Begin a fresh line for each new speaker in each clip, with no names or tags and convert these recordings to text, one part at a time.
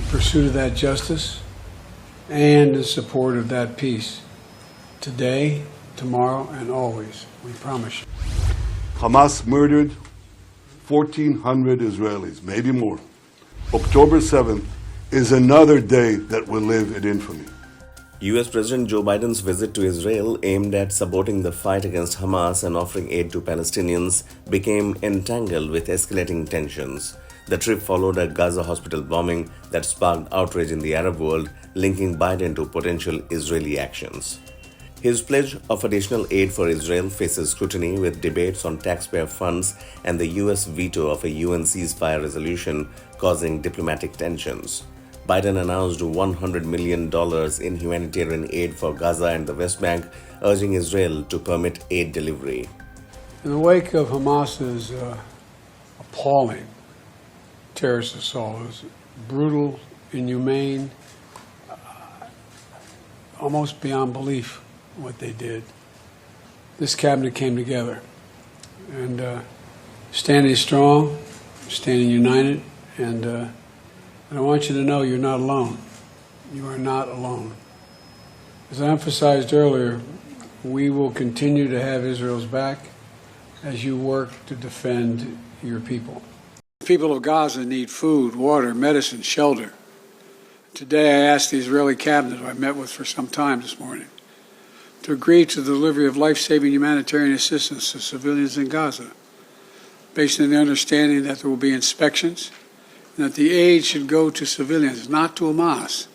pursuit of that justice and in support of that peace. Today, tomorrow, and always. We promise you.
Hamas murdered 1,400 Israelis, maybe more. October 7th is another day that will live in infamy.
US President Joe Biden's visit to Israel, aimed at supporting the fight against Hamas and offering aid to Palestinians, became entangled with escalating tensions. The trip followed a Gaza hospital bombing that sparked outrage in the Arab world, linking Biden to potential Israeli actions. His pledge of additional aid for Israel faces scrutiny, with debates on taxpayer funds and the US veto of a UN ceasefire resolution causing diplomatic tensions. Biden announced $100 million in humanitarian aid for Gaza and the West Bank, urging Israel to permit aid delivery.
In the wake of Hamas's appalling terrorist assault, it was brutal, inhumane, almost beyond belief what they did. This cabinet came together and standing strong, standing united, and I want you to know you're not alone. You are not alone. As I emphasized earlier, we will continue to have Israel's back as you work to defend your people. The people of Gaza need food, water, medicine, shelter. Today I asked the Israeli cabinet, who I met with for some time this morning, to agree to the delivery of life-saving humanitarian assistance to civilians in Gaza, based on the understanding that there will be inspections and that the aid should go to civilians, not to Hamas.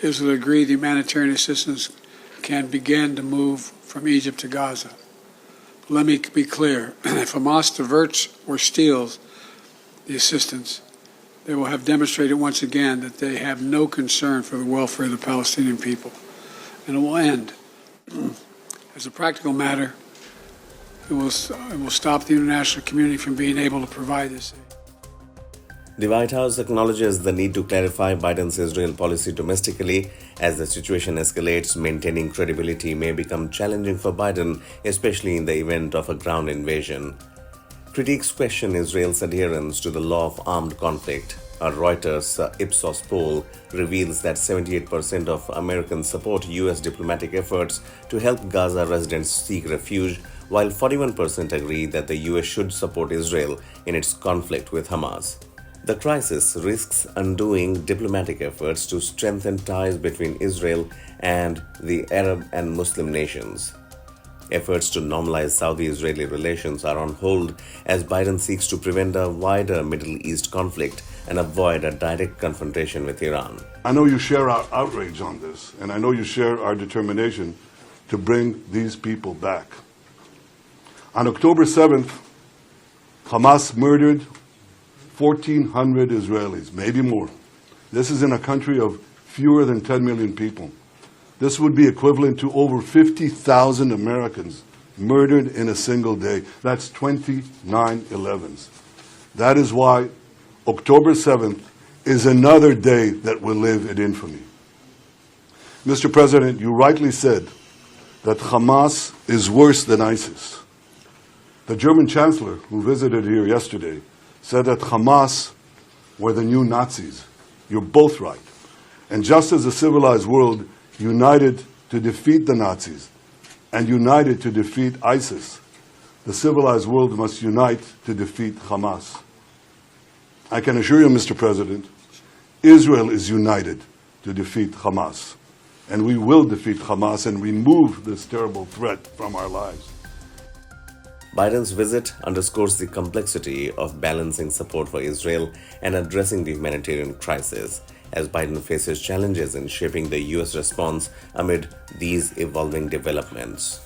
Israel agreed the humanitarian assistance can begin to move from Egypt to Gaza. But let me be clear, if Hamas diverts or steals the assistance, they will have demonstrated once again that they have no concern for the welfare of the Palestinian people. And it will end. As a practical matter, it will stop the international community from being able to provide this aid.
The White House acknowledges the need to clarify Biden's Israel policy domestically. As the situation escalates, maintaining credibility may become challenging for Biden, especially in the event of a ground invasion. Critics question Israel's adherence to the law of armed conflict. A Reuters Ipsos poll reveals that 78% of Americans support U.S. diplomatic efforts to help Gaza residents seek refuge, while 41% agree that the U.S. should support Israel in its conflict with Hamas. The crisis risks undoing diplomatic efforts to strengthen ties between Israel and the Arab and Muslim nations. Efforts to normalize Saudi-Israeli relations are on hold as Biden seeks to prevent a wider Middle East conflict and avoid a direct confrontation with Iran.
I know you share our outrage on this, and I know you share our determination to bring these people back. On October 7th, Hamas murdered 1,400 Israelis, maybe more. This is in a country of fewer than 10 million people. This would be equivalent to over 50,000 Americans murdered in a single day. That's 29 11s. That is why October 7th is another day that will live in infamy. Mr. President, you rightly said that Hamas is worse than ISIS. The German chancellor, who visited here yesterday, said that Hamas were the new Nazis. You're both right. And just as the civilized world united to defeat the Nazis and united to defeat ISIS, the civilized world must unite to defeat Hamas. I can assure you, Mr. President, Israel is united to defeat Hamas. And we will defeat Hamas and remove this terrible threat from our lives.
Biden's visit underscores the complexity of balancing support for Israel and addressing the humanitarian crisis, as Biden faces challenges in shaping the U.S. response amid these evolving developments.